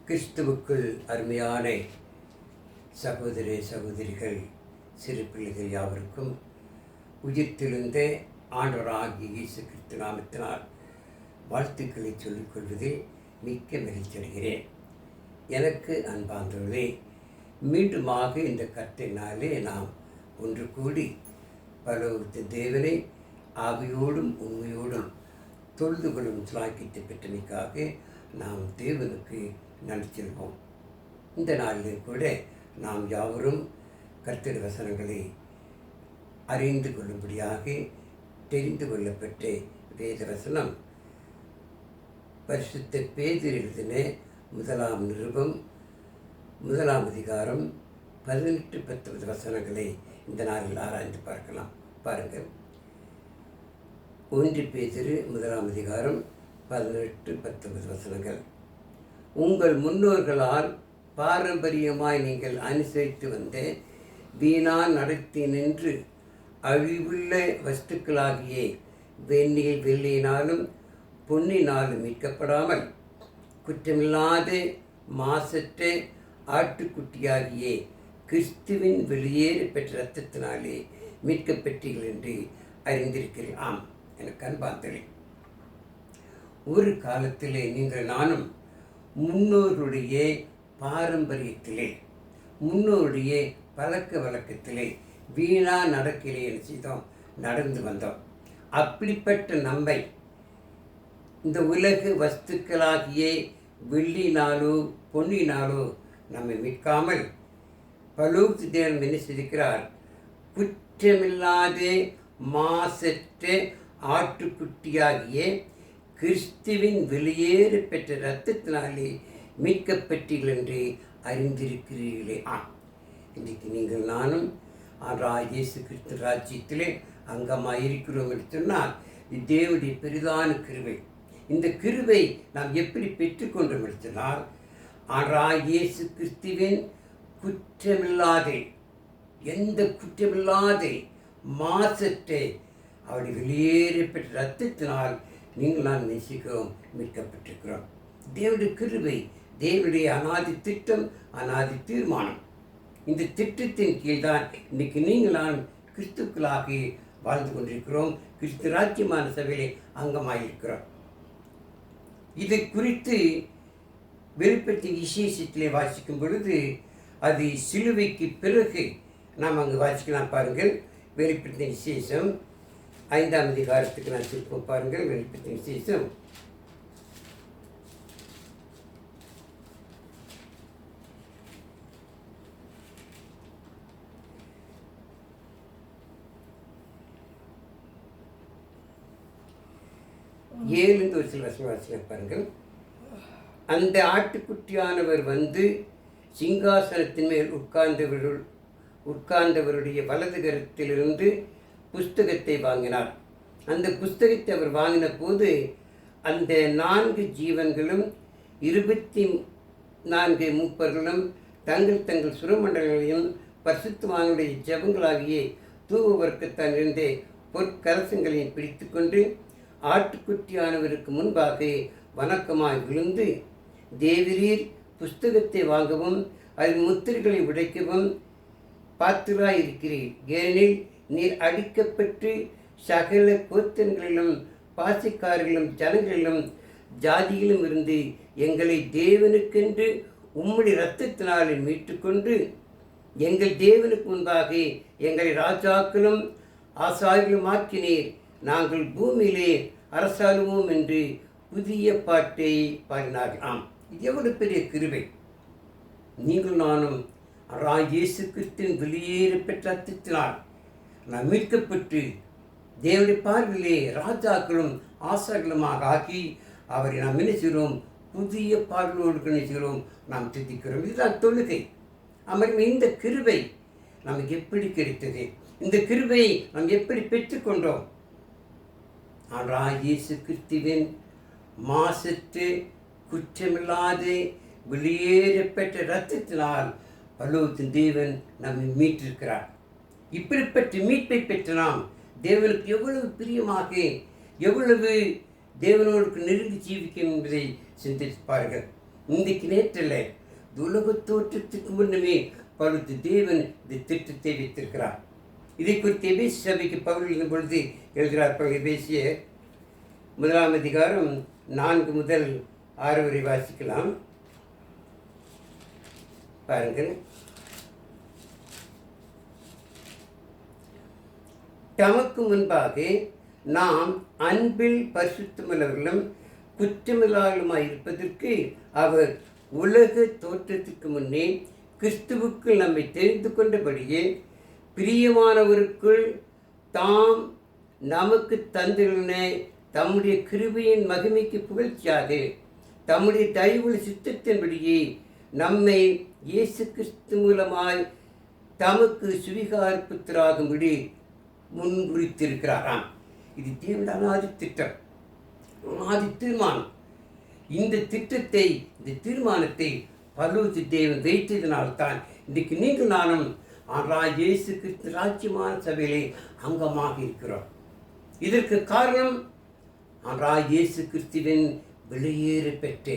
கிறிஸ்துவுக்குள் அருமையான சகோதர சகோதரிகள் சிறு பிள்ளைகள் யாவருக்கும் உயிர்த்தெழுந்த ஆண்டவராகிய இயேசு கிறிஸ்து நாமத்தினால் வாழ்த்துக்களை சொல்லிக்கொள்வதில் மிக்க மகிழ்ச்சியடைகிறேன். எனக்கு அன்பார்ந்தவர்களே, மீண்டுமாக இந்த கர்த்தரினாலே நாம் ஒன்று கூடி பரலோகத்து தேவனை ஆவியோடும் உண்மையோடும் தொழுது கொள்ளும் சிலாக்கியத்தை பெற்றமைக்காக நாம் தேவனுக்கு நன்றி செல்வோம். இந்த நாளில் கூட நாம் யாவரும் கர்த்தர் வசனங்களை அறிந்து கொள்ளும்படியாக தெரிந்து கொள்ளப்பட்ட வேத வசனம் பரிசுத்த பேதுரு எழுதின 1 நிருபம் 1 அதிகாரம் 18-19 வசனங்களை இந்த நாளில் ஆராய்ந்து பார்க்கலாம். பாருங்கள். 1 பேதுரு 1 அதிகாரம் 18-19 வசனங்கள். உங்கள் முன்னோர்களால் பாரம்பரியமாய் நீங்கள் அனுசரித்து வந்த வீணா நடத்தி நின்று அழிவுள்ள வஸ்துக்களாகிய வெண்ணில் வெள்ளியினாலும் பொன்னினாலும் மீட்கப்படாமல் குற்றமில்லாத மாசற்ற ஆட்டுக்குட்டியாகிய கிறிஸ்துவின் வெளியேற பெற்ற இரத்தத்தினாலே மீட்கப்பட்டீர்கள் என்று அறிந்திருக்கிறேன். ஆம், எனக்கு அன்பார்ந்தவர்களே, ஒரு காலத்திலே நீங்கள் நானும் முன்னோருடைய பாரம்பரியத்திலே, முன்னோருடைய பழக்க வழக்கத்திலே வீணா நடக்கிலே செய்தோம், நடந்து வந்தோம். அப்படிப்பட்ட நம்மை இந்த உலக வஸ்துக்களாகிய வெள்ளினாலோ பொன்னினாலோ நம்மை மீட்காமல் பரலோகத்து தேவன் என்ன செய்திருக்கிறார்? குற்றமில்லாத மாசற்ற ஆட்டுக்குட்டியாகிய கிறிஸ்துவின் வெளியேற பெற்ற இரத்தத்தினாலே மீட்கப்பட்டீர்கள் என்று அறிந்திருக்கிறீர்களே. இன்றைக்கு நீங்கள் நானும் இயேசு கிறிஸ்து ராஜ்யத்திலே அங்கமாக இருக்கிறோம் என்று சொன்னால் இது தேவனுடைய பெரிதான கிருபை. இந்த கிருபை நாம் எப்படி பெற்றுக்கொண்டோம் என்று சொன்னால், இயேசு கிறிஸ்துவின் குற்றமில்லாத, எந்த குற்றமில்லாத மாசற்ற அவருடைய வெளியேற பெற்ற இரத்தத்தினால் நீங்கள் நான் நேசிக்கிறோம், மீட்கப்பட்டிருக்கிறோம். தேவனுடைய கிருபை, தேவனுடைய அநாதி திட்டம், அநாதி தீர்மானம். இந்த திட்டத்தின் கீழ்தான் இன்னைக்கு நீங்கள் நான் கிறிஸ்துக்களாக வாழ்ந்து கொண்டிருக்கிறோம். கிறிஸ்து ராஜ்யமான சபையிலே அங்கமாயிருக்கிறோம். இதை குறித்து வெளிப்படுத்திய விசேஷத்திலே வாசிக்கும் பொழுது அது சிலுவைக்கு பிறகு நாம் அங்கு வாசிக்கலாம். பாருங்கள், வெளிப்படுத்திய விசேஷம் 5 அதிகாரத்துக்கு நான் திருப்பம் பாருங்கள். வெளிப்படுத்திய விசேஷம் 7 ஒரு சில வசனம் பாருங்கள். அந்த ஆட்டுக்குட்டியானவர் வந்து சிங்காசனத்தின் மேல் உட்கார்ந்தவருடைய வலது கரத்திலிருந்து புஸ்தகத்தை வாங்கினார். அந்த புஸ்தகத்தை அவர் வாங்கின போது அந்த 4 ஜீவன்களும் 24 மூப்பர்களும் தங்கள் தங்கள் சுரமண்டலங்களையும் பரிசுத்தவான்களுடைய ஜெபங்களாகிய தூப வர்க்கத்தான் இருந்த பொற்கலசங்களையும் பிடித்து கொண்டு ஆட்டுக்குட்டியானவருக்கு முன்பாக வணக்கமாய் விழுந்து, தேவரீர் புஸ்தகத்தை வாங்கவும் அதன் முத்திரைகளை உடைக்கவும் பாத்திராயிருக்கிறீர். ஏனெனில் நீர் அடிக்கப்பட்டு சகல கோத்திரங்களிலும் பாசிக்காரர்களும் ஜனங்களிலும் ஜாதியிலும் இருந்து எங்களை தேவனுக்கென்று உம்முடைய இரத்தத்தினாலே மீட்டுக்கொண்டு எங்கள் தேவனுக்கு முன்பாக எங்களை ராஜாக்களும் ஆசாரிகளும் ஆக்கினீர். நாங்கள் பூமியிலே அரசாளுவோம் என்று புதிய பாட்டை பாடினார்கள். ஆம், இது எவ்வளவு பெரிய கிருபை! நீங்கள் நானும் இயேசு கிறிஸ்துவின் வெளியேற பெற்ற இரத்தத்தினால் நாம் மீட்கப்பட்டு தேவனுடைய பார்வையிலே ராஜாக்களும் ஆசாரிகளுமாக ஆக்கி அவரை நாம் என்ன செய்கிறோம்? புதிய பார்வையோடு நினைச்சுகிறோம், நாம் சிந்திக்கிறோம். இதுதான் தொழுகை. அமர்வு. இந்த கிருபை நமக்கு எப்படி கிடைத்தது? இந்த கிருபையை நாம் எப்படி பெற்றுக்கொண்டோம்? இயேசு கிறிஸ்துவின் மாசற்று குற்றமில்லாத வெளியேற பெற்ற இரத்தத்தினால் பரலோகத்தின் தேவன் நம்மை மீட்டிருக்கிறார். இப்படிப்பட்ட மீட்பை பெற்ற நாம் தேவனுக்கு எவ்வளவு பிரியமாக, எவ்வளவு தேவனோடு நெருங்கி ஜீவிக்கும் என்பதை சிந்திப்பார்கள். இன்றைக்கு நேற்றில் உலக தோற்றத்துக்கு முன்னமே பழுத்து தேவன் இந்த திட்டத்தை வைத்திருக்கிறார். இதை குறித்து எபேசிய சபைக்கு பவுல் எழுதும் பொழுது எழுதுகிறார். எபேசியர் 1 அதிகாரம் 4 முதல் 6 வரை வாசிக்கலாம். பாருங்கள். தமக்கு முன்பாக நாம் அன்பில் பரிசுத்தமுள்ளவர்களும் குற்றமில்லாதவர்களுமாயிருப்பதற்கு அவர் உலக தோற்றத்துக்கு முன்னே கிறிஸ்துவுக்குள் நம்மை தெரிந்து கொண்டபடியே பிரியமானவருக்குள் தாம் நமக்கு தந்துள்ள தம்முடைய கிருபையின் மகிமைக்கு புகழ்ச்சியாக தம்முடைய தயவுள்ள சித்தத்தின்படியே நம்மை இயேசு கிறிஸ்து மூலமாய் தமக்கு சுவிகாரப்புத்தராகும்படி முன்குறித்திருக்கிறாராம். இது தேவனுடைய அநாதி திட்டம், அநாதி தீர்மானம். இந்த திட்டத்தை, இந்த தீர்மானத்தை பரலோக தேவன் வைத்ததினால்தான் இன்றைக்கு நீங்கள் நானும் இயேசு கிறிஸ்து ராஜ்யமான சபையிலே அங்கமாக இருக்கிறோம். இதற்கு காரணம் இயேசு கிறிஸ்துவின் வெளியேற பெற்று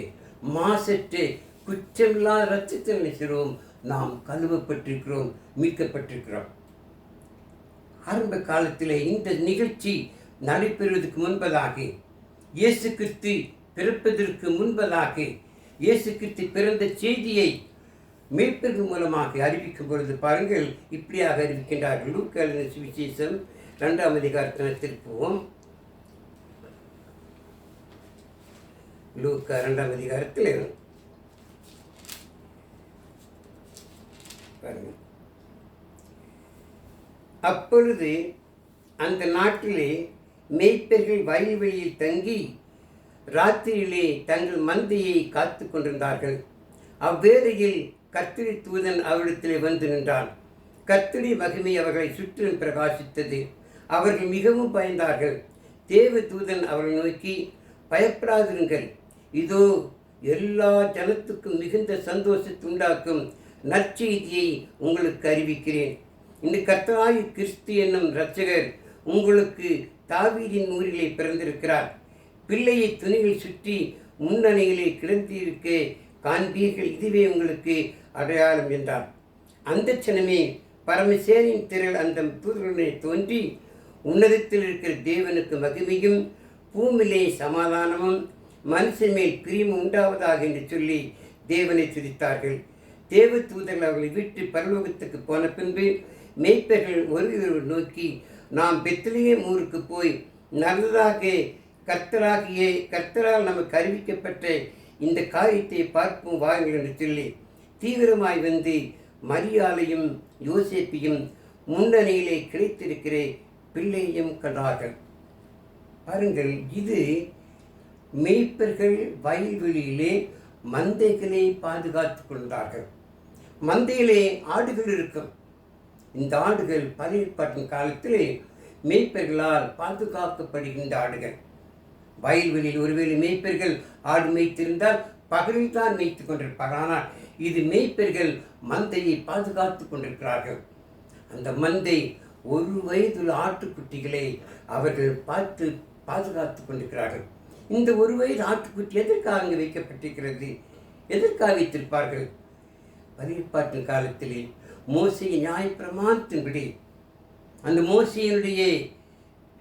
மாசற்று குற்றமில்லாத இரத்தத்தில் நினைக்கிறோம், நாம் கழுவப்பட்டிருக்கிறோம், மீட்கப்பட்டிருக்கிறோம். ஆரம்ப காலத்தில் இந்த நிகழ்ச்சி நடைபெறுவதற்கு முன்பதாக, இயேசு கிறிஸ்து பிறப்பதற்கு முன்பதாக, இயேசு கிறிஸ்து பிறந்த செய்தியை மீட்பர்கள் மூலமாக அறிவிக்கும் பொழுது பாருங்கள், இப்படியாக அறிவிக்கின்றார்கள். லூக்கா எழுதின சுவிசேஷம் 2 அதிகாரத்தில் திருப்புவோம். லூக்கா 2 அதிகாரத்தில் பாருங்கள். அப்பொழுது அந்த நாட்டிலே மேய்ப்பர்கள் வயல்வெளியில் தங்கி ராத்திரியிலே தங்கள் மந்தையை காத்து கொண்டிருந்தார்கள். அவ்வேளையில் கர்த்தருடைய தூதன் அவரிடத்திலே வந்து நின்றான். கர்த்தருடைய மகிமை அவர்களை சுற்றிலும் பிரகாசித்தது. அவர்கள் மிகவும் பயந்தார்கள். தேவ தூதன் அவர்களை நோக்கி, பயப்படாதிருங்கள், இதோ எல்லா ஜனத்துக்கும் மிகுந்த சந்தோஷத்தை உண்டாக்கும் நற்செய்தியை உங்களுக்கு அறிவிக்கிறேன். இந்த கர்த்தராகிய கிறிஸ்து என்னும் இரட்சகர் உங்களுக்கு தாவீதின் ஊரிலே பிறந்திருக்கிறார். பிள்ளையை துணியில் சுற்றி முன்னணியிலே கிடந்திருக்க காண்பீர்கள், இதுவே உங்களுக்கு அடையாளம் என்றார். அந்த சனமே பரமசேனின் திரள் அந்த தூதர்களுடனே தோன்றி, உன்னதத்தில் இருக்கிற தேவனுக்கு மகிமையும் பூமியிலே சமாதானமும் மனுஷன் மேல் பிரியமும் உண்டாவதாக என்று சொல்லி தேவனை துதித்தார்கள். தேவ தூதர்கள் அவர்களை விட்டு பரலோகத்துக்கு போன பின்பு மேய்ப்பர்கள் ஒருவர் நோக்கி, நாம் பெத்லகேம் ஊருக்கு போய் நல்லதாக கர்த்தரால் நமக்கு அறிவிக்கப்பட்ட இந்த காரியத்தை பார்ப்போம் வாருங்கள் என்று சொல்லி தீவிரமாய் வந்து மரியாளையும் யோசேப்பையும் முன்னணியிலே கிடைத்திருக்கிற பிள்ளையும் கண்டார்கள். பாருங்கள், இது மேய்ப்பர்கள் வயல்வெளியிலே மந்தைகளை பாதுகாத்து கொண்டார்கள். மந்தையிலே ஆடுகள் இருக்கும். இந்த ஆடுகள் பழைய ஏற்பாட்டின் காலத்திலே மேய்ப்பர்களால் பாதுகாக்கப்படுகின்ற ஆடுகள். வயல்வெளியில் ஒருவேளை மேய்ப்பர்கள் ஆடு மேய்த்திருந்தால் பகலில் தான் மேய்த்து கொண்டிருப்பார்கள். ஆனால் இது மேய்ப்பர்கள் மந்தையை பாதுகாத்து கொண்டிருக்கிறார்கள். அந்த மந்தை 1 வயதுள்ள ஆட்டுக்குட்டிகளை அவர்கள் பார்த்து பாதுகாத்து கொண்டிருக்கிறார்கள். இந்த 1 வயது ஆட்டுக்குட்டி எதற்காக அங்கு வைக்கப்பட்டிருக்கிறது? எதற்காக வைத்திருப்பார்கள்? பழைய காலத்திலே மோசையின் நியாயப்பிரமாணத்தின்படி, அந்த மோசையினுடைய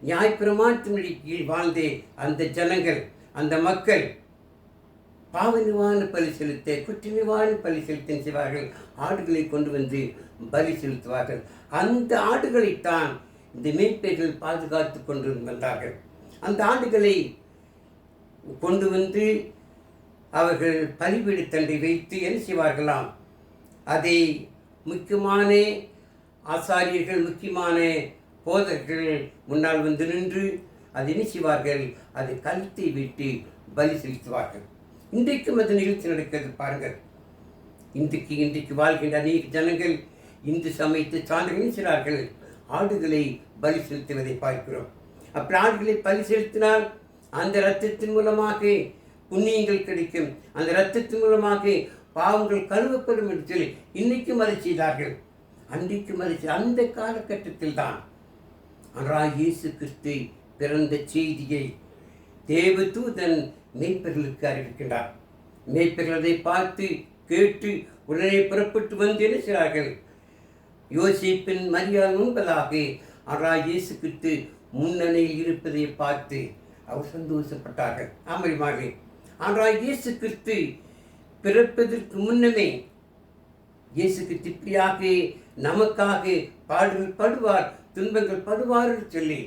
நியாயப்பிரமாணத்தினுடைய கீழ் வாழ்ந்தே அந்த ஜனங்கள், அந்த மக்கள் பாவ நிவாரண பலி செலுத்த, குற்ற நிவாரண பலி செலுத்த செய்வார்கள். ஆடுகளை கொண்டு வந்து பலி செலுத்துவார்கள். அந்த ஆடுகளைத்தான் இந்த மேய்ப்பர்கள் பாதுகாத்து கொண்டு வந்தார்கள். அந்த ஆடுகளை கொண்டு வந்து அவர்கள் பலிபீட தண்டை வைத்து என்ன செய்வார்களாம், அதை முக்கியமான ஆசாரியர்கள், முக்கியமான போதர்கள் முன்னால் வந்து நின்று அதை என்ன செய்வார்கள், அதை கழுத்தை விட்டு பலி செலுத்துவார்கள். இன்றைக்கும் அந்த நிகழ்ச்சி நடக்கிறது பாருங்கள். இன்றைக்கு வாழ்கின்ற அநேக ஜனங்கள் இந்து சமயத்தை சார்ந்தவர்கள் செய்கிறார்கள், ஆடுகளை பலி செலுத்துவதை பார்க்கிறோம். அப்படி ஆடுகளை பலி செலுத்தினால் அந்த இரத்தத்தின் மூலமாக புண்ணியங்கள் கிடைக்கும், அந்த இரத்தத்தின் மூலமாக பாவங்கள் கழுவப்படும் என்று சொல்லி இன்னைக்கும் அதை செய்தார்கள். அன்றைக்கும் அதை அந்த காலகட்டத்தில் தான் இயேசு கிறிஸ்து பிறந்த செய்தியை தேவதூதன் மேய்ப்பர்களுக்கு அறிவிக்கின்றார். மேய்ப்பர்கள் அதை பார்த்து கேட்டு உடனே புறப்பட்டு வந்து என்ன செய்கிறார்கள்? யோசேப்பின் மரியாதை முன்பதாக ஆண்டவராகிய இயேசு கிறிஸ்து முன்னணியில் இருப்பதை பார்த்து அவர் சந்தோஷப்பட்டார்கள். ஆமரிமார்களே, ஆண்டவராகிய இயேசு கிறிஸ்து பிறப்பதற்கு முன்னமே இயேசு கிறிஸ்து இப்படியாக நமக்காக பாடுகள் படுவார், துன்பங்கள் படுவார் சொல்லி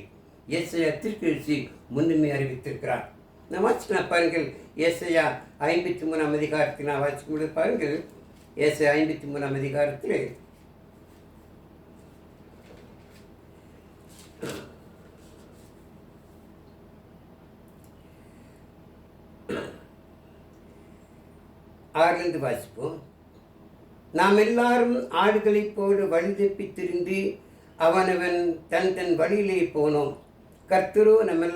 ஏசாயா தீர்க்கதரிசி முன்னுமே அறிவித்திருக்கிறார். நான் வாசிக்கலாம் பாருங்கள். ஏசாயா 53 அதிகாரத்தில் நான் வாசிக்கும்போது பாருங்கள். ஏசாயா 53 அதிகாரத்தில் ஆறிலிருந்து வாசிப்போம். நாம் எல்லாரும் ஆடுகளைப் போல வழி தப்பி திரிந்து அவனவன் தன் தன் வழியிலே போனோம். கர்த்தரோ நம்ம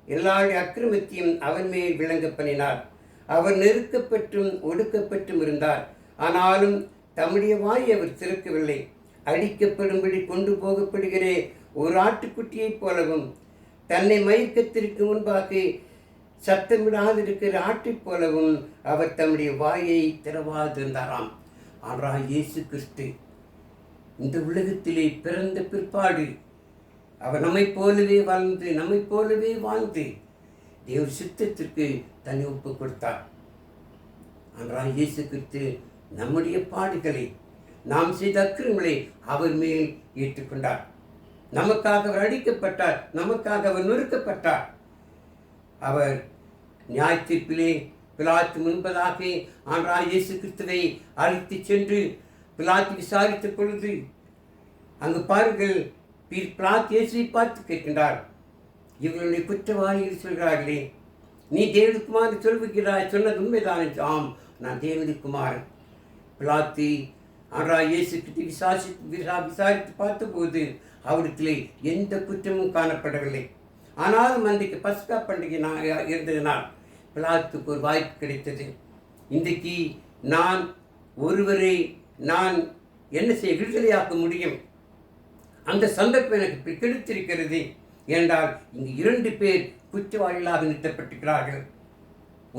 எல்லாருடைய அக்கிரமத்தையும் அவன் மேல் விளங்க பண்ணினார். அவர் நெருக்கப்பட்டும் ஒடுக்கப்பட்டும் இருந்தார். ஆனாலும் தம்முடைய வாயை அவர் திறக்கவில்லை. அடிக்கப்படும்படி கொண்டு போகப்படுகிற ஒரு ஆட்டுக்குட்டியைப் போலவும் தன்னை மயக்கத்திற்கு முன்பாக சத்தமிடாதிருக்கிற ஆட்டைப் போலவும் அவர் தம்முடைய வாயை திறவாதிருந்தாராம். ஆனால் இயேசு கிறிஸ்து இந்த உலகத்திலே பிறந்த பிற்பாடு அவர் நம்மை போலவே வாழ்ந்து தேவ சித்தத்திற்கு தன்னை ஒப்பு கொடுத்தார். ஆனால் இயேசு கிறிஸ்து நம்முடைய பாடுகளை, நாம் செய்த அக்கிரமங்களை அவர் மேல் ஏற்றுக்கொண்டார். நமக்காக அவர் அடிக்கப்பட்டார், நமக்காக அவர் நொறுக்கப்பட்டார். அவர் நியாயத்தீர்ப்பிலே பிலாத்து முன்பதாக ஆண்டவராகிய இயேசு கிறிஸ்துவை அழைத்து சென்று பிலாத்து விசாரித்த பொழுது அங்கு பாருங்கள், பிலாத்து இயேசுவை பார்த்து கேட்கின்றார், இவர்களுடைய குற்றவாளிகள் சொல்கிறார்களே, நீ தேவனுடைய குமாரன் சொல்லுகிறாய், சொன்னது உண்மைதான். ஆம், நான் தேவனுடைய குமாரன். பிலாத்து ஆண்டவராகிய இயேசு கிறிஸ்துவை விசாரித்து பார்த்தபோது அவரிடத்திலே எந்த குற்றமும் காணப்படவில்லை. ஆனாலும் அன்றைக்கு பஸ்கா பண்டிகை இருந்ததினால் பிலாத்துக்கு ஒரு வாய்ப்பு கிடைத்தது. இன்றைக்கு நான் என்ன செய்ய விடுதலையாக்க முடியும், அந்த சந்தர்ப்பம் எனக்கு கிடைத்திருக்கிறது என்றால் இங்கு 2 பேர் குற்றவாளிகளாக நிறுத்தப்பட்டிருக்கிறார்கள்.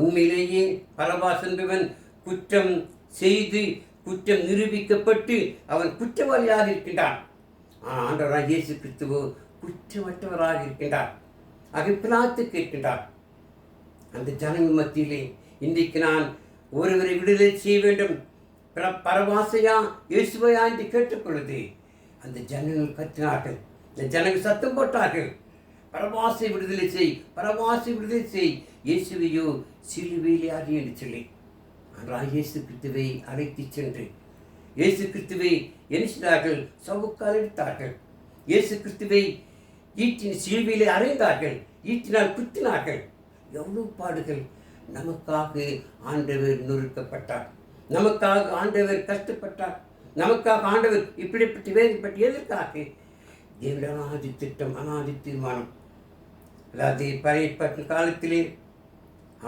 உண்மையிலேயே பரபாஸ் என்பவன் குற்றம் செய்து குற்றம் நிரூபிக்கப்பட்டு அவன் குற்றவாளியாக இருக்கின்றான். ஆண்டவராகிய இயேசு கிறிஸ்துவோ குற்றமற்றவராக இருக்கின்றார். ஆக பிலாத்து கேட்கின்றார், அந்த ஜனங்கள் மத்தியிலே இன்றைக்கு நான் ஒருவரை விடுதலை செய்ய வேண்டும், பரபாசையா இயேசுவையா என்று கேட்ட பொழுது அந்த ஜனங்கள் கத்தினார்கள். இந்த ஜனங்கள் சத்தம் போட்டார்கள், பரபாசை விடுதலை செய், பரபாசை விடுதலை செய், இயேசுவையோ சிலுவையிலே அடி என்று சொல்லி ஆனால் இயேசு கிறிஸ்துவை அழைத்து சென்று இயேசு கிறிஸ்துவை என்ன செய்தார்கள்? சவுக்கால் எடுத்தார்கள். இயேசு கிறிஸ்துவை ஈட்டின் சிலுவையிலே அறைந்தார்கள், ஈட்டினால் குத்தினார்கள். எவ்வளவு பாடுகள்! நமக்காக ஆண்டவர் நொறுக்கப்பட்டார், நமக்காக ஆண்டவர் கஷ்டப்பட்டார், நமக்காக ஆண்டவர் இப்படிப்பட்ட வேதப்பட்டு எதற்காக? தேவனுடைய அனாதி திட்டம், அனாதி தீர்மானம். அதாவது பழைய காலத்திலே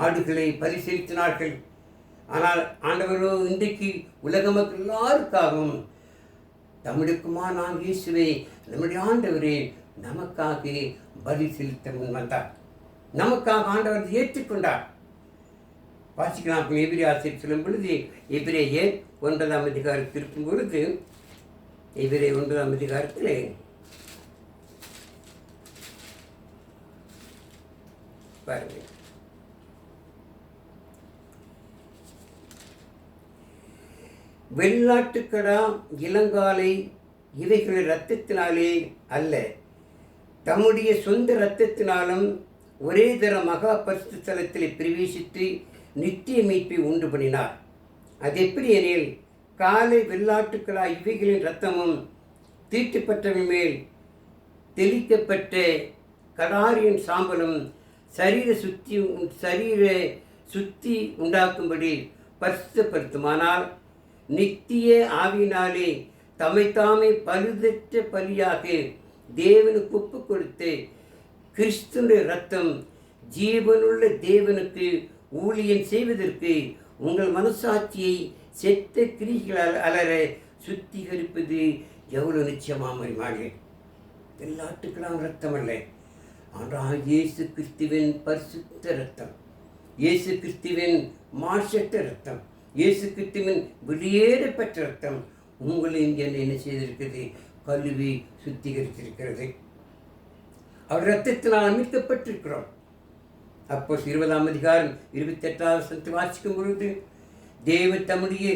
ஆடுகளை பரிசீலித்தினார்கள். ஆனால் ஆண்டவரோ இன்றைக்கு உலக மக்கள் எல்லாருக்காகவும் தம்முடைய குமாரனான இயேசுவை, நம்முடைய ஆண்டவரே நமக்காக பலி செலுத்த முன் வந்தார். நமக்காக ஆண்டவர் ஏற்றுக்கொண்டார். வாசிக்கலாம். எபிரேய ஆசிரியர் சொல்லும் பொழுது எபிரேயர் 9ஆம் அதிகாரத்தில் இருக்கும் பொழுது எபிரேயர் 9ஆம் அதிகாரத்தில் பாருங்கள், வெள்ளாட்டுக்கடா இளங்காலை இவைகளின் இரத்தத்தினாலே அல்ல, தம்முடைய சொந்த இரத்தத்தினாலும் ஒரே தர மகா பரிசுத்த ஸ்தலத்தில் பிரவேசித்து நித்திய மீட்பை உண்டு பண்ணினார். அது எப்படி எனில், காலை வெள்ளாட்டுக்கடா இவைகளின் இரத்தமும் தீட்டுப்பட்டவன் மேல் தெளிக்கப்பட்ட கடாரியின் சாம்பலும் சரீர சுத்தி உண்டாக்கும்படி பரிசுத்தப்படுத்துமானால், நித்திய ஆவியினாலே தம்மைத்தாமே பழுதற்ற பலியாக தேவனுக்கு ஒப்பு கொடுத்து கிறிஸ்துவின் இரத்தம் ஜீவனுள்ள தேவனுக்கு ஊழியம் செய்வதற்கு உங்கள் மனசாட்சியை செத்த கிரிகளால் அலற சுத்திகரிப்பது எவ்வளவு நிச்சயமாமறிமாங்க. எல்லாத்துக்கெல்லாம் இரத்தம் அல்ல, ஆனால் இயேசு கிறிஸ்துவின் பரிசுத்த இரத்தம். இயேசு கிறிஸ்துவின் மாசற்ற ரத்தம், இயேசு கிறிஸ்துவின் வெளியேறப்பட்ட ரத்தம் உங்களையும் என்ன செய்திருக்கிறது? கழுவி சுத்திகரித்திருக்கிறது. அவர் ரத்தத்தினால் மீட்கப்பட்டிருக்கிறோம். அப்போ 20 வாசிக்கும் பொழுது தேவன் தம்முடைய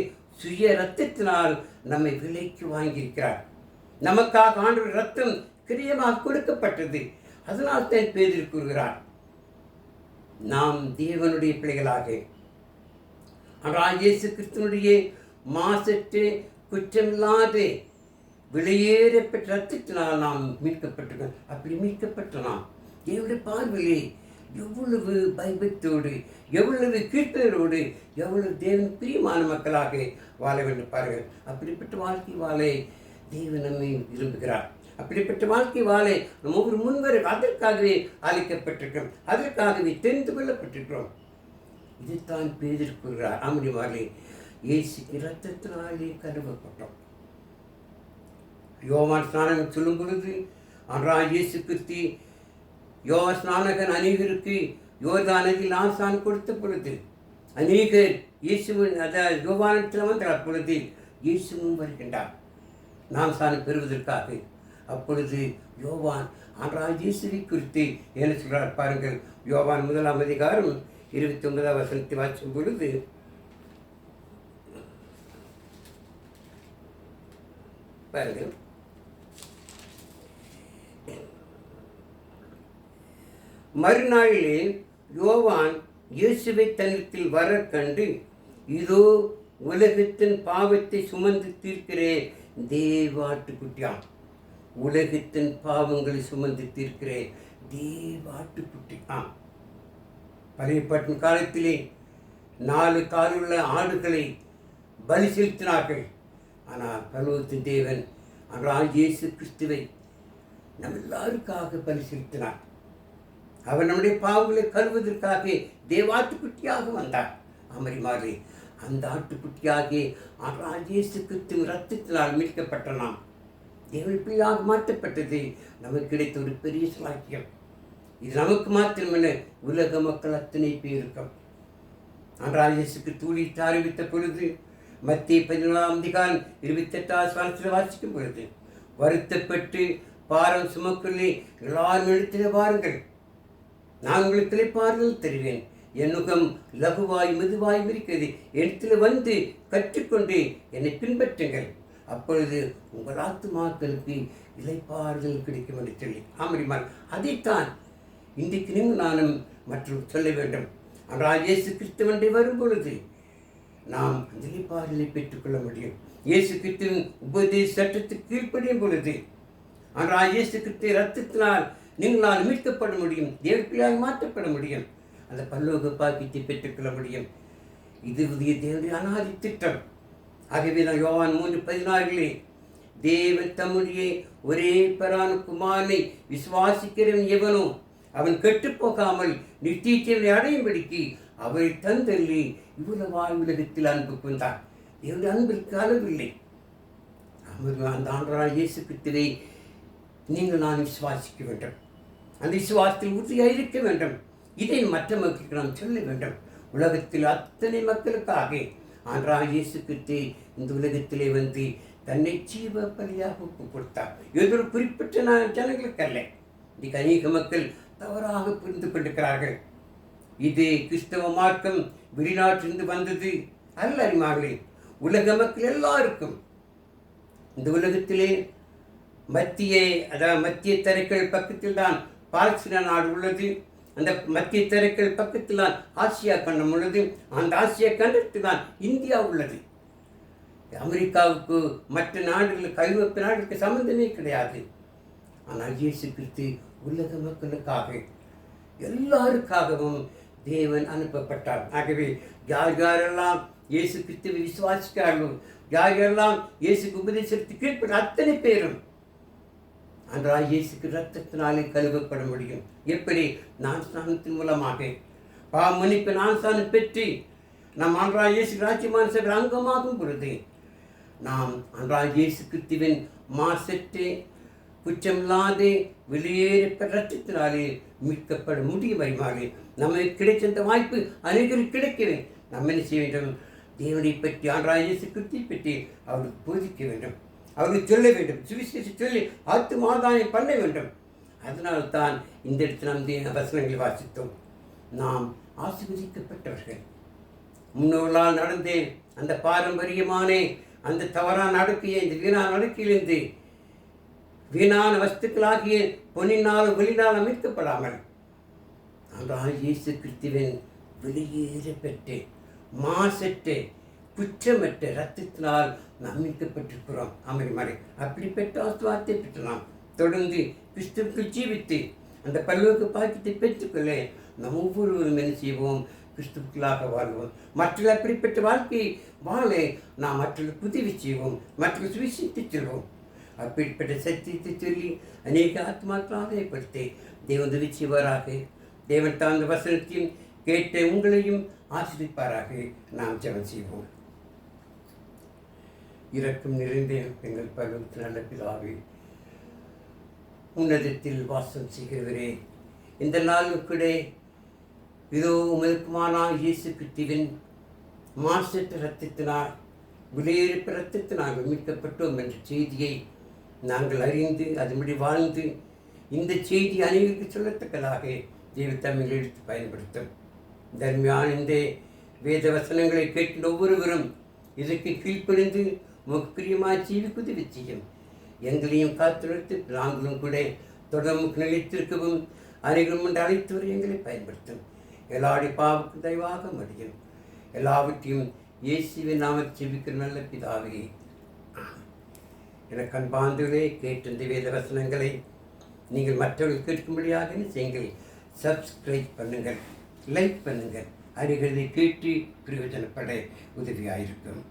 சுய ரத்தத்தினால் நம்மை விலைக்கு வாங்கியிருக்கிறார். நமக்காக ஆண்டவர் ரத்தம் கிரியமாக கொடுக்கப்பட்டது. அதனால் தான் பேதுரு கூறுகிறார், நாம் தேவனுடைய பிள்ளைகளாக ஆனால் இயேசு கிறிஸ்துவனுடைய மாசற்ற குற்றமில்லாத வெளியேறப்பட்ட ரத்தத்தினால் நாம் மீட்கப்பட்டிருக்கோம். அப்படி மீட்கப்பட்ட நாம் தேவனுடைய பார்வையிலே எவ்வளவு பயபக்தியோடு, எவ்வளவு கீழ்ப்பெயரோடு, எவ்வளவு தேவன் பிரியமான மக்களாக வாழ வேண்டும் பாருங்கள். அப்படிப்பட்ட வாழ்க்கை வாழ தேவன் நம்மை விரும்புகிறார். அப்படிப்பட்ட வாழ்க்கை வாழ நம்ம ஒவ்வொரு முன்வரை அதற்காகவே அழைக்கப்பட்டிருக்கிறோம், அதற்காகவே தெரிந்து கொள்ளப்பட்டிருக்கிறோம். இதைத்தான் பேதுரு கூறுகிறார். ஆமடிமாரிலே இயேசு இரத்தத்தினாலே கழுவப்பட்டோம். யோவான் ஸ்நானம் சொல்லும் பொழுது அன்றாட இயேசு கிறிஸ்து யோவான் ஸ்நானகன் அநேகருக்கு யோர்தானத்தில் ஆசான் கொடுத்த பொழுது அநேகர் இயேசுவின் அதாவது யோவானத்தில் வந்த அப்பொழுது இயேசுவும் வருகின்றார் நாம் சாணம் பெறுவதற்காக. அப்பொழுது யோவான் அன்றாட இயேசுவை குறித்து என்ன சொல்கிறார் பாருங்கள். யோவான் 1 வாசிக்கும் பொழுது பாருங்கள், மறுநாளிலே யோவான் இயேசுவை தன்னிடத்தில் வர கண்டு, இதோ உலகத்தின் பாவத்தை சுமந்து தீர்க்கிறே தேவாட்டுக்குட்டியாம். உலகத்தின் பாவங்களை சுமந்து தீர்க்கிறே தேவாட்டுக்குட்டி. பழைய பாட்டின் காலத்திலே 4 காலுள்ள ஆடுகளை பலி செலுத்தினார்கள். ஆனால் பரலோகத்தின் தேவன் ஆனால் இயேசு கிறிஸ்துவை நம் எல்லாருக்காக பலி செலுத்தினார். அவர் நம்முடைய பாவங்களை கழுவதற்காக தேவாட்டுக்குட்டியாக வந்தார். அமரிமாறு அந்த ஆட்டுக்குட்டியாக ஆனால் இயேசு கிறிஸ்துவின் ரத்தத்தினால் மீட்கப்பட்ட நாம் தேவன் பிள்ளையாக மாற்றப்பட்டது நமக்கு கிடைத்த ஒரு பெரிய சாக்கியம். இது நமக்கு மாத்திரமல்ல, உலக மக்கள் அத்தனை பேருக்கும். ஆனால் இயேசுக்கு தூளித்து அறிவித்த பொழுது மத்திய 14 வாசிக்கும் பொழுது, வருத்தப்பட்டு பாரம் சுமக்குள்ளே எல்லாரும் இடத்திலே வாருங்கள், நான் உங்களுக்கு இளைப்பாறுதல் தருவேன். என் நுகம் லகுவாய் மெதுவாய் இருக்கிறது. இடத்துல வந்து கற்றுக்கொண்டு என்னை பின்பற்றுங்கள், அப்பொழுது உங்கள் ஆத்துமாக்களுக்கு இளைப்பாறுதல் கிடைக்கும் என்று சொல்லி. ஆமரிமான் அதைத்தான் இன்றைக்கு நீங்கள் நானும் மற்றும் சொல்ல வேண்டும். ஆனால் இயேசு கிறிஸ்துவண்டை வரும் பொழுது நாம் அந்த இளைப்பாறுதலை பெற்றுக்கொள்ள முடியும். இயேசு கிறிஸ்துவின் உபதேச சட்டத்துக்கு கீழ்ப்படியும் பொழுது ஆனால் இயேசு கிறிஸ்து ரத்தத்தினால் நீங்களால் மீட்கப்பட முடியும், தேவப்பிள்ளையாக மாற்றப்பட முடியும், அந்த பரலோக பாக்கியத்தை பெற்றுக்கொள்ள முடியும். இது தேவனுடைய அனாதி திட்டம். ஆகவே தான் யோவான் 3:16 தேவன் தம்முடைய ஒரே பரான குமாரனை விசுவாசிக்கிறவன் எவனோ அவன் கெட்டுப்போகாமல் நித்திய ஜீவனை அடையும்படிக்கு அவரை தந்தள்ளி இவ்வளவு உலகத்தில் அன்பு கொண்டார். தேவனுடைய அன்பிற்கு அளவில்லை. அந்த ஆண்டவரான இயேசு கிறிஸ்துவை நீங்கள் நான் விசுவாசிக்க வேண்டும், அந்த விசுவாசத்தில் உறுதியாக இருக்க வேண்டும். இதை மற்ற மக்களுக்கு நாம் சொல்ல வேண்டும். உலகத்தில் அத்தனை மக்களுக்காக ஆண்டவரான இயேசு கிறிஸ்து இந்த உலகத்திலே வந்து தன்னை ஜீவ பலியாக ஒப்பு கொடுத்தார். இது ஒரு குறிப்பிட்ட ஜனங்களுக்கு அல்ல. இன்றைக்கு அநேக மக்கள் தவறாக புரிந்து கொண்டிருக்கிறார்கள். இது கிறிஸ்தவ மார்க்கம் வெளிநாட்டிலிருந்து வந்தது அல்ல. அறிமார்களே, உலக மக்கள் எல்லாருக்கும் இந்த உலகத்திலே மத்திய தரைக்கல் பக்கத்தில் தான் பாலஸ்தீன நாடு உள்ளது. அந்த மத்திய தரைக்கல் பக்கத்தில் தான் ஆசியா கண்டம் உள்ளது. அந்த ஆசியா கண்டத்தில் தான் இந்தியா உள்ளது. அமெரிக்காவுக்கு மற்ற நாடுகளுக்கு ஐரோப்பிய நாடுகளுக்கு சம்பந்தமே கிடையாது. ஆனால் இயேசு கிறிஸ்து உலக மக்களுக்காக எல்லாருக்காகவும் தேவன் அனுப்பப்பட்டார். ஆகவே யார் யாரெல்லாம் இயேசு கிறிஸ்துவை விசுவாசிக்கிறார்களோ, யார் யாரெல்லாம் இயேசுக்கு உபதேசத்துக்கு கீழ்ப்பட அத்தனை பேரும் அன்றாக இயேசுக்கு ரத்தத்தினாலே கழுவப்பட முடியும். எப்படி? நான் ஸ்நானத்தின் மூலமாக பாவ மன்னிப்பு நான் ஸ்நானம் பெற்று நாம் அன்றாக இயேசு ராஜ்யமான சபையில் அங்கமாகும் பொழுது நாம் அன்றாக இயேசு கிறிஸ்துவின் மாசற்றே குற்றமில்லாத வெளியேறப்பட்ட ரத்தத்தினாலே மீட்கப்பட முடியும் வருமாறு நமக்கு கிடைச்ச அந்த வாய்ப்பு அனைவருக்கு கிடைக்கவே நம்ம என்ன செய்ய வேண்டும்? தேவனை பற்றி ஆண்டவராகிய இயேசு கிறிஸ்துவை பற்றி அவருக்கு போதிக்க வேண்டும், அவருக்கு சொல்ல வேண்டும், சுவிசேஷம் சொல்லி ஆத்துமாதாயம் பண்ண வேண்டும். அதனால்தான் இந்த இடத்தில் நாம் வசனங்களை வாசித்தோம். நாம் ஆசீர்வதிக்கப்பட்டவர்கள். முன்னோர்களால் நடந்த அந்த பாரம்பரியமான அந்த தவறான நடக்கையை, இந்த வீணான நடக்கையிலிருந்து வீணான வஸ்துக்களாகிய பொன்னினால் வெளியினால் அமைக்கப்படாமல் ஆண்டவராகிய இயேசு கிறிஸ்துவின் வெளியேற பெற்று மாசற்ற குற்றமற்ற இரத்தத்தினால் நாம் மீட்கப்பட்டிருக்கிறோம். அமைமாறி அப்படிப்பட்ட ஆசீர்வாதத்தை பெற்று நாம் தொடர்ந்து கிறிஸ்துவுக்கு ஜீவித்து அந்த பரலோக பாக்கியத்தை பெற்றுக்கொள்ள நாம் ஒவ்வொருவரும் என்ன செய்வோம்? கிறிஸ்துவுக்குள்ளாக வாழ்வோம். மற்றவர்கள் அப்படிப்பட்ட வாழ்க்கையை வாழ நாம் மற்றவர்களுக்கு உதவி செய்வோம், மற்றவர்கள் சுவிசேஷத்தை சொல்வோம். அப்படிப்பட்ட சத்தியத்தை சொல்லி அநேக ஆத்மாக்கள் ஆதாயப்படுத்தி தேவன் உதவி செய்வாராக. தேவன் தாழ்ந்த வசனத்தையும் கேட்ட உங்களையும் ஆசிரிப்பாராக. நாம் ஜெபம் செய்வோம். இரக்கம் நிறைந்த எங்கள் பரலோக நல்ல பிதாவே, உன்னதத்தில் வாசம் செய்கிறவரே, இந்த நாளும் கூட இதோ உமதுக்குமானாக இயேசு கிறிஸ்துவின் மாசற்ற இரத்தத்தினால் விலையேறிய இரத்தத்தினால் மீட்கப்பட்டோம் என்ற செய்தியை நாங்கள் அறிந்து அதன்படி வாழ்ந்து இந்த செய்தி அனைவருக்கு சொல்லத்தக்கதாக தேவத்தமிழ் எடுத்து பயன்படுத்தும். தர்மியான இந்த வேத வசனங்களை கேட்டு ஒவ்வொருவரும் இதற்கு கீழ்ப்படிந்து உமக்கு பிரியமாக ஜீவிக்கு உதவி செய்யும். எங்களையும் காத்துழைத்து நாங்களும் கூட தொடர்ந்து நிலைத்திருக்கவும் அனைவரும் என்று அழைத்தவரை எங்களை பயன்படுத்தும். எல்லாருடைய பாவுக்கு தயவாக முடியும். எல்லாவற்றையும் இயேசுவின் நாமத்தில் ஜெபிக்கிற நல்ல பிதாவே. எனக்கு அன்பாந்தவர்களே, கேட்டு இந்த வேத வசனங்களை நீங்கள் மற்றவர்கள் கேட்கும்படியாக செய்யுங்கள். சப்ஸ்கிரைப் பண்ணுங்கள், லைக் பண்ணுங்கள். அறிகிறதை கேட்டு பிரயோஜனப்பட உதவியாயிருக்கும்.